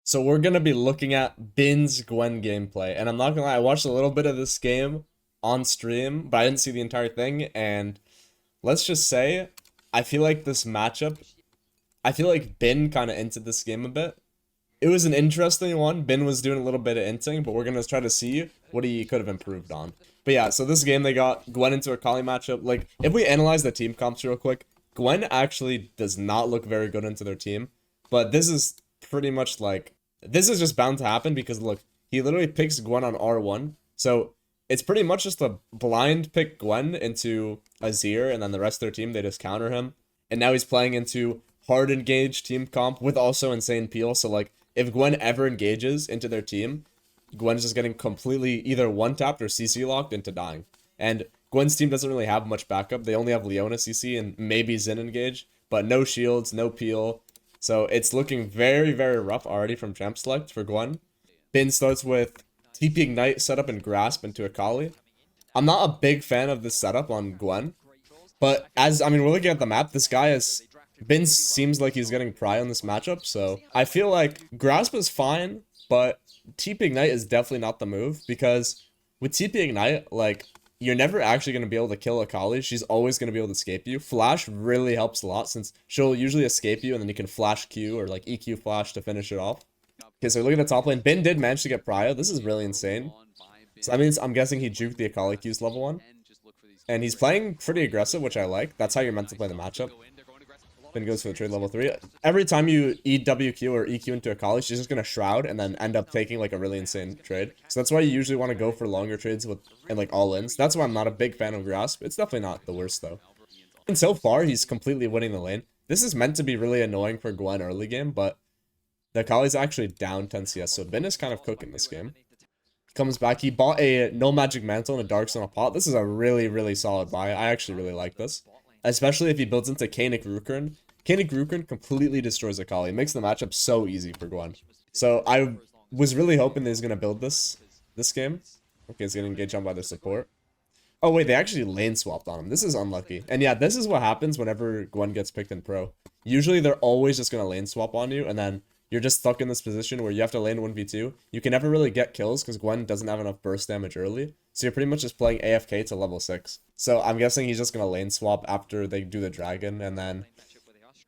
So we're gonna be looking at Bin's Gwen gameplay, and I'm not gonna lie, I watched a little bit of this game on stream, but I didn't see the entire thing, and let's just say, I feel like this matchup, I feel like Bin kind of entered this game a bit. It was an interesting one. Bin was doing a little bit of inting, but we're gonna try to see what he could have improved on. But yeah, so this game they got Gwen into a Kali matchup. Like, if we analyze the team comps real quick, Gwen actually does not look very good into their team, but this is pretty much like, this is just bound to happen because look, he literally picks Gwen on R1, so it's pretty much just a blind pick Gwen into Azir, and then the rest of their team, they just counter him. And now he's playing into hard engage team comp with also insane peel, so like, if Gwen ever engages into their team, Gwen's just getting completely either one-tapped or CC locked into dying. And Gwen's team doesn't really have much backup. They only have Leona CC and maybe Xin engage, but no shields, no peel. So it's looking very, very rough already from champ select for Gwen. Bin starts with TP Ignite setup and Grasp into Akali. I'm not a big fan of this setup on Gwen, but we're looking at the map, this guy is, Bin seems like he's getting pry on this matchup, so I feel like Grasp is fine, but TP Ignite is definitely not the move, because with TP Ignite, like, you're never actually going to be able to kill Akali. She's always going to be able to escape you. Flash really helps a lot, since she'll usually escape you, and then you can flash Q or like EQ flash to finish it off. Okay, so look at the top lane. Bin did manage to get Prio. This is really insane. So that means I'm guessing he juked the Akali Q's level 1. And he's playing pretty aggressive, which I like. That's how you're meant to play the matchup. Bin goes for the trade level 3. Every time you EWQ or EQ into Akali, she's just going to Shroud and then end up taking like a really insane trade. So that's why you usually want to go for longer trades with and like all-ins. That's why I'm not a big fan of Grasp. It's definitely not the worst though. And so far, he's completely winning the lane. This is meant to be really annoying for Gwen early game, but the Akali's actually down 10 CS, so Bin is kind of cooking this game. He comes back, he bought a no magic mantle and a dark stone pot. This is a really, really solid buy. I actually really like this. Especially if he builds into Kanik Rukern. Kanik Rukern completely destroys Akali. It makes the matchup so easy for Gwen. So I was really hoping that he's going to build this game. Okay, he's getting engaged on by their support. Oh wait, they actually lane swapped on him. This is unlucky. And yeah, this is what happens whenever Gwen gets picked in pro. Usually they're always just going to lane swap on you, and then you're just stuck in this position where you have to lane 1v2. You can never really get kills because Gwen doesn't have enough burst damage early. So you're pretty much just playing AFK to level 6. So I'm guessing he's just going to lane swap after they do the dragon, and then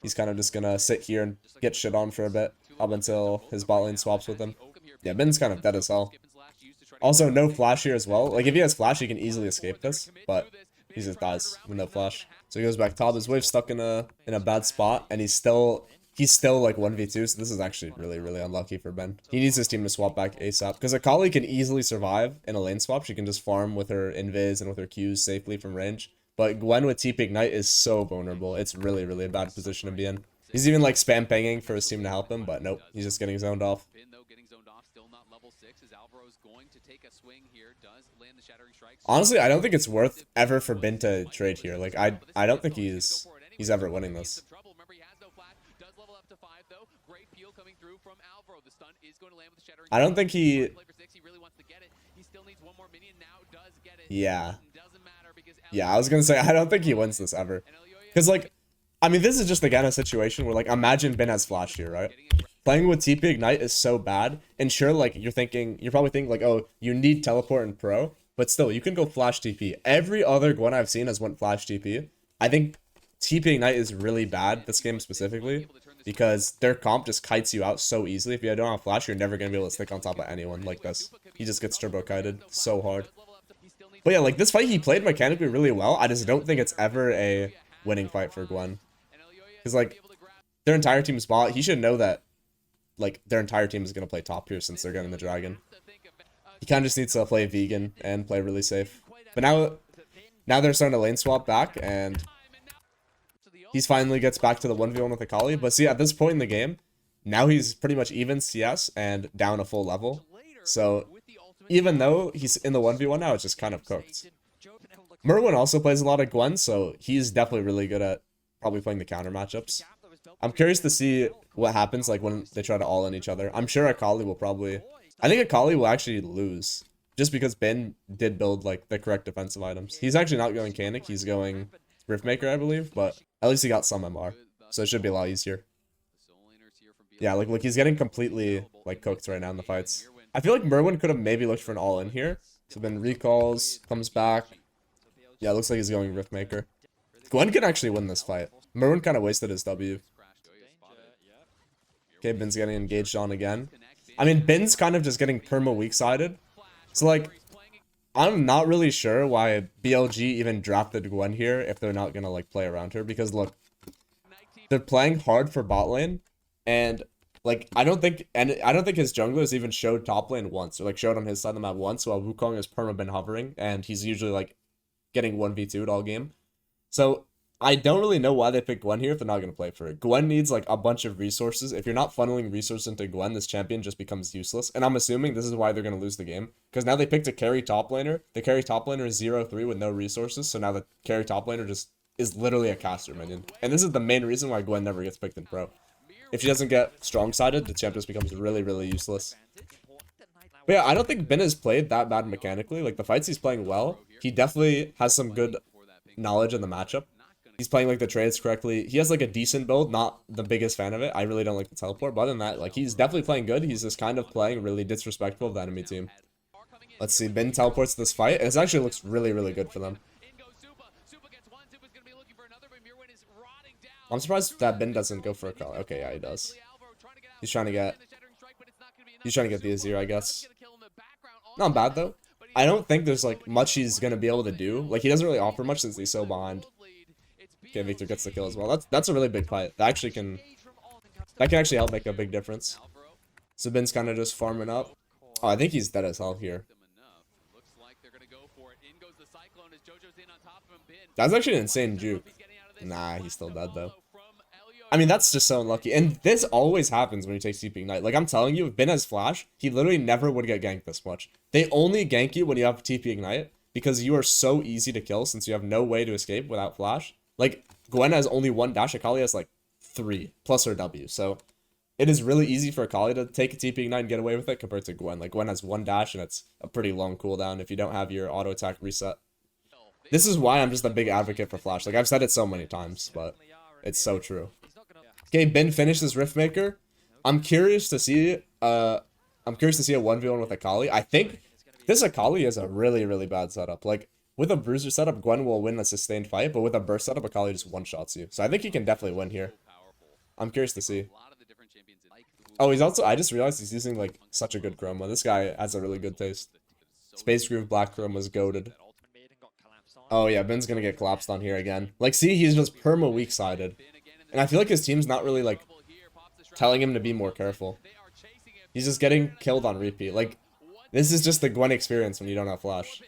he's kind of just going to sit here and get shit on for a bit up until his bot lane swaps with him. Yeah, Bin's kind of dead as hell. Also, no flash here as well. Like, if he has flash, he can easily escape this, but he just dies with no flash. So he goes back top. His wave's stuck in a bad spot, and he's still like 1v2, so this is actually really, really unlucky for Ben. He needs his team to swap back ASAP, because Akali can easily survive in a lane swap. She can just farm with her invis and with her Qs safely from range. But Gwen with TP Ignite is so vulnerable. It's really, really a bad position to be in. He's even like spam pinging for his team to help him, but nope, he's just getting zoned off. Honestly, I don't think it's worth ever for Bin to trade here. Like, I don't think he's ever winning this. I don't think he... Yeah. Yeah, I was gonna say, I don't think he wins this ever. Because, like, I mean, this is just, again, a situation where, like, imagine Bin has flash here, right? Playing with TP Ignite is so bad. And sure, like, you're probably thinking, like, oh, you need teleport in pro. But still, you can go flash TP. Every other Gwen I've seen has went flash TP. I think TP Ignite is really bad, this game specifically, because their comp just kites you out so easily. If you don't have flash, you're never going to be able to stick on top of anyone like this. He just gets turbo kited so hard. But yeah, like, this fight he played mechanically really well. I just don't think it's ever a winning fight for Gwen. Because, like, their entire team's bot, he should know that, like, their entire team is going to play top here since they're getting the dragon. He kind of just needs to play vegan and play really safe. But now they're starting to lane swap back, and he's finally gets back to the 1v1 with Akali. But see, at this point in the game, now he's pretty much even CS and down a full level. So even though he's in the 1v1 now, it's just kind of cooked. Merwin also plays a lot of Gwen, so he's definitely really good at probably playing the counter matchups. I'm curious to see what happens like when they try to all-in each other. I'm sure Akali will probably... I think Akali will actually lose, just because Ben did build like the correct defensive items. He's actually not going Kanik, he's going Riftmaker, I believe, but at least he got some MR, so it should be a lot easier. Yeah, like, look, he's getting completely, like, cooked right now in the fights. I feel like Merwin could have maybe looked for an all-in here. So then recalls, comes back. Yeah, looks like he's going Riftmaker. Gwen can actually win this fight. Merwin kind of wasted his W. Okay, Bin's getting engaged on again. I mean, Bin's kind of just getting perma weak-sided. So, like, I'm not really sure why BLG even drafted Gwen here if they're not gonna, like, play around her. Because, look, they're playing hard for bot lane. And, like, I don't think his junglers even showed top lane once. Or, like, showed on his side of the map once while Wukong has perma been hovering. And he's usually, like, getting 1v2'd all game. So, I don't really know why they picked Gwen here if they're not going to play for it. Gwen needs, like, a bunch of resources. If you're not funneling resources into Gwen, this champion just becomes useless. And I'm assuming this is why they're going to lose the game. Because now they picked a carry top laner. The carry top laner is 0-3 with no resources. So now the carry top laner just is literally a caster minion. And this is the main reason why Gwen never gets picked in pro. If she doesn't get strong-sided, the champ just becomes really, really useless. But yeah, I don't think Ben has played that bad mechanically. Like, the fights he's playing well. He definitely has some good knowledge in the matchup. He's playing, like, the trades correctly. He has, like, a decent build. Not the biggest fan of it. I really don't like the teleport. But other than that, like, he's definitely playing good. He's just kind of playing really disrespectful of the enemy team. Let's see. Ben teleports this fight. And it actually looks really, really good for them. I'm surprised that Ben doesn't go for a call. Okay, yeah, he does. He's trying to get the Azir, I guess. Not bad, though. I don't think there's, like, much he's going to be able to do. Like, he doesn't really offer much since he's so behind. Okay, Victor gets the kill as well. That's a really big fight. That can actually help make a big difference. So Ben's kind of just farming up. Oh, I think he's dead as hell here. That's actually an insane juke. Nah, he's still dead, though. I mean, that's just so unlucky. And this always happens when you take TP Ignite. Like, I'm telling you, if Ben has Flash, he literally never would get ganked this much. They only gank you when you have TP Ignite because you are so easy to kill since you have no way to escape without Flash. Like, Gwen has only 1 dash, Akali has, like, 3, plus her W. So, it is really easy for Akali to take a TP Ignite and get away with it compared to Gwen. Like, Gwen has 1 dash, and it's a pretty long cooldown if you don't have your auto attack reset. This is why I'm just a big advocate for Flash. Like, I've said it so many times, but it's so true. Okay, Ben finished this Riftmaker. I'm curious to see a 1v1 with Akali. I think this Akali is a really, really bad setup. Like, with a bruiser setup, Gwen will win a sustained fight, but with a burst setup, Akali just one-shots you. So I think he can definitely win here. I'm curious to see. Oh, he's also, I just realized he's using, like, such a good chroma. This guy has a really good taste. Space Groove Black Chrome was goated. Oh yeah, Ben's gonna get collapsed on here again. Like, see, he's just perma weak-sided. And I feel like his team's not really, like, telling him to be more careful. He's just getting killed on repeat. Like, this is just the Gwen experience when you don't have Flash.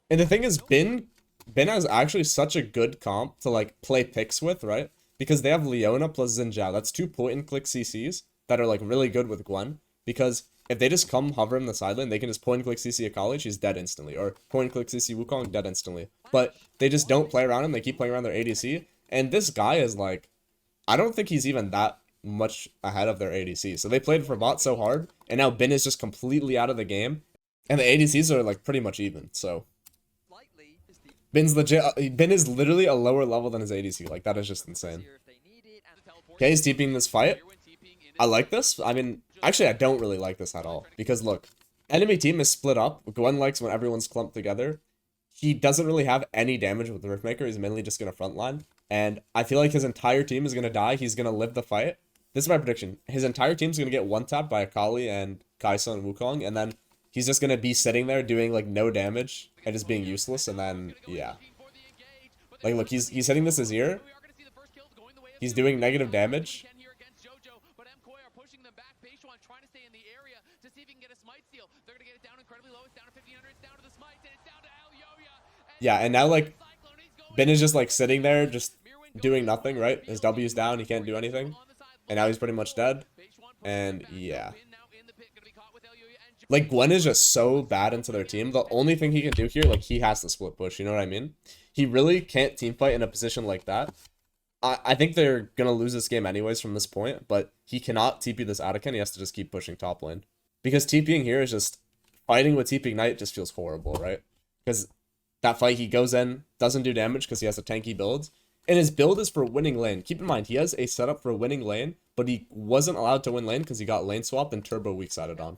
And the thing is, Ben has actually such a good comp to, like, play picks with, right? Because they have Leona plus Xin Zhao. That's 2 point-and-click CCs that are, like, really good with Gwen. Because if they just come hover in the side lane, they can just point-and-click CC Akali, she's dead instantly. Or point-and-click CC Wukong, dead instantly. But they just don't play around him, they keep playing around their ADC. And this guy is, like, I don't think he's even that much ahead of their ADC. So they played for bot so hard, and now Ben is just completely out of the game. And the ADCs are, like, pretty much even, so Ben is literally a lower level than his ADC. Like, that is just insane. Okay, he's TPing this fight. I like this. I mean, actually, I don't really like this at all. Because, look, enemy team is split up. Gwen likes when everyone's clumped together. He doesn't really have any damage with the Riftmaker. He's mainly just going to frontline. And I feel like his entire team is going to die. He's going to live the fight. This is my prediction. His entire team's going to get one-tapped by Akali and Kai'Sa and Wukong. And then he's just going to be sitting there doing, like, no damage and just being useless. And then, yeah. Like, look, he's hitting this Azir. He's doing negative damage. Yeah, and now, like, Ben is just, like, sitting there, just doing nothing, right? His W's down, he can't do anything. And now he's pretty much dead. And, yeah. Like, Gwen is just so bad into their team. The only thing he can do here, like, he has to split push, you know what I mean? He really can't teamfight in a position like that. I think they're going to lose this game anyways from this point, but he cannot TP this Anakin. He has to just keep pushing top lane. Because TPing here is just, fighting with TP Ignite just feels horrible, right? Because that fight, he goes in, doesn't do damage because he has a tanky build, And his build is for winning lane. Keep in mind, he has a setup for winning lane, but he wasn't allowed to win lane because he got lane swapped and turbo weak-sided on.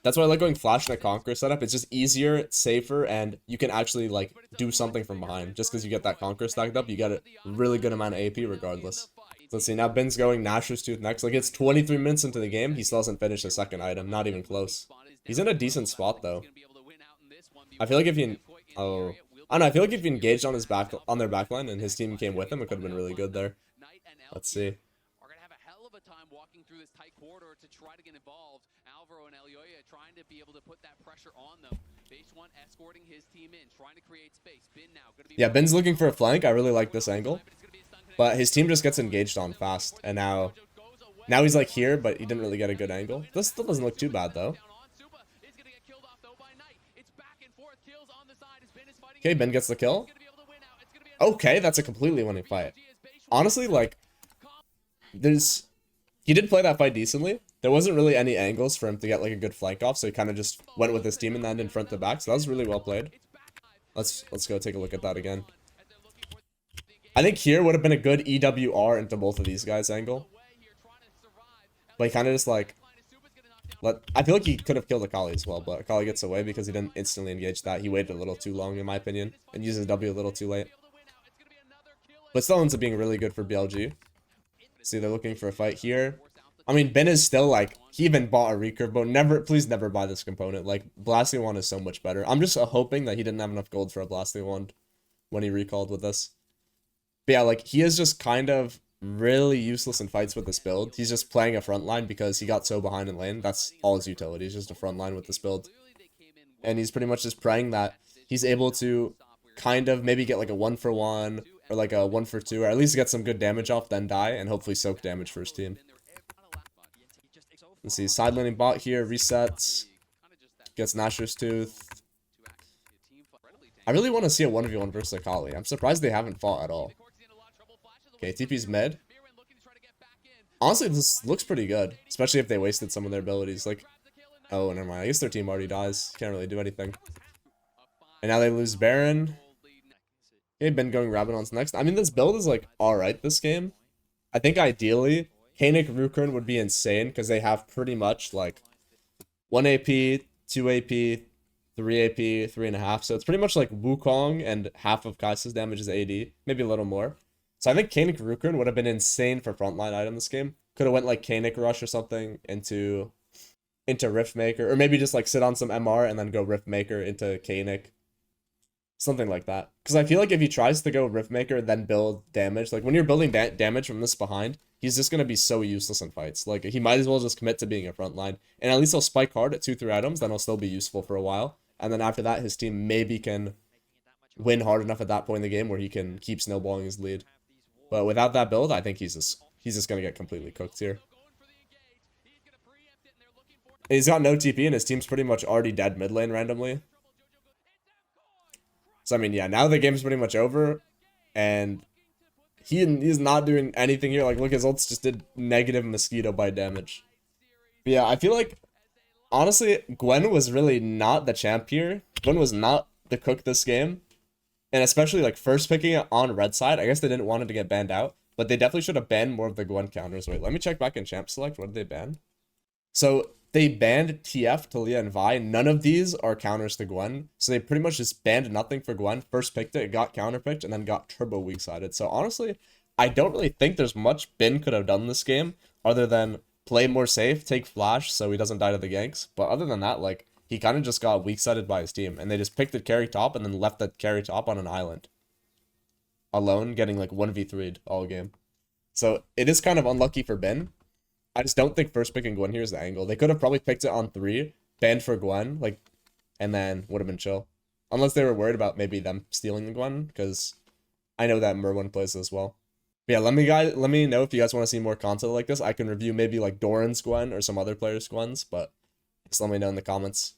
That's why I like going flash in a conquer setup. It's just easier, safer, and you can actually like do something from behind. Just because you get that conquer stacked up, you get a really good amount of AP regardless. So let's see, now Ben's going Nashor's Tooth next. Like, it's 23 minutes into the game, he still hasn't finished his second item. Not even close. He's in a decent spot though. I feel like if he... Oh... I don't know, I feel like if he engaged on his back on their backline and his team came with him, it could have been really good there. Let's see. Are gonna have a hell of a time walking through this tight corridor to try to get involved. Alvaro and Elioya trying to be able to put that pressure on them. Base one escorting his team in, trying to create space. Bin now gonna be... Yeah, Ben's looking for a flank. I really like this angle. But his team just gets engaged on fast. And now he's like here, but he didn't really get a good angle. This still doesn't look too bad though. Okay, Ben gets the kill. Okay, that's a completely winning fight. Honestly, like, he did play that fight decently. There wasn't really any angles for him to get like a good flank off, so he kind of just went with his team and then in front to back. So that was really well played. Let's go take a look at that again. I think here would have been a good EWR into both of these guys angle. But he kind of just like I feel like he could have killed Akali as well, but Akali gets away because he didn't instantly engage that. He waited a little too long, in my opinion, and uses W a little too late. But still ends up being really good for BLG. See, they're looking for a fight here. I mean, Ben is still like, he even bought a recurve, but please never buy this component. Like, Blasting Wand is so much better. I'm just hoping that he didn't have enough gold for a Blasting Wand when he recalled with this. But yeah, like, he is just kind of really useless in fights with this build. He's just playing a front line because he got so behind in lane. That's all his utility. He's just a front line with this build. And he's pretty much just praying that he's able to kind of maybe get like a 1-for-1 or like a 1-for-2, or at least get some good damage off, then die, and hopefully soak damage for his team. Let's see, side laning bot here, resets, gets Nashor's Tooth. I really want to see a 1v1 versus Akali. I'm surprised they haven't fought at all. Okay, TP's mid. Honestly, this looks pretty good, especially if they wasted some of their abilities. Like, oh, never mind. I guess their team already dies. Can't really do anything. And now they lose Baron. Okay, Ben going Rabadon's next. I mean, this build is, like, alright this game. I think ideally, Kanik Rukern would be insane because they have pretty much, like, 1 AP, 2 AP, 3 AP, 3.5. So it's pretty much like Wukong and half of Kai'Sa's damage is AD. Maybe a little more. So I think Kanik Rukern would have been insane for frontline item this game. Could have went, like, Kanik Rush or something into Riftmaker. Or maybe just, like, sit on some MR and then go Riftmaker into Kanik. Something like that. Because I feel like if he tries to go Riftmaker then build damage, like when you're building damage from this behind, he's just going to be so useless in fights. Like he might as well just commit to being a frontline. And at least he'll spike hard at 2-3 items, then he'll still be useful for a while. And then after that, his team maybe can win hard enough at that point in the game where he can keep snowballing his lead. But without that build, I think he's just going to get completely cooked here. And he's got no TP and his team's pretty much already dead mid lane randomly. So, I mean, yeah, now the game's pretty much over, and he's not doing anything here. Like, look, his ults just did negative mosquito bite damage. But yeah, I feel like, honestly, Gwen was really not the champ here. Gwen was not the cook this game. And especially, like, first picking it on red side. I guess they didn't want it to get banned out, but they definitely should have banned more of the Gwen counters. Wait, let me check back in champ select. What did they ban? So they banned TF, Talia, and Vi. None of these are counters to Gwen. So they pretty much just banned nothing for Gwen. First picked it, got counterpicked, and then got turbo weak-sided. So honestly, I don't really think there's much Bin could have done this game other than play more safe, take flash so he doesn't die to the ganks. But other than that, like, he kind of just got weak-sided by his team. And they just picked the carry top and then left that carry top on an island. Alone, getting like 1v3'd all game. So it is kind of unlucky for Bin. I just don't think first picking Gwen here is the angle. They could have probably picked it on 3, banned for Gwen, like, and then would have been chill. Unless they were worried about maybe them stealing the Gwen, because I know that Merwin plays as well. But yeah, let me know if you guys want to see more content like this. I can review maybe like Doran's Gwen or some other players' Gwens, but just let me know in the comments.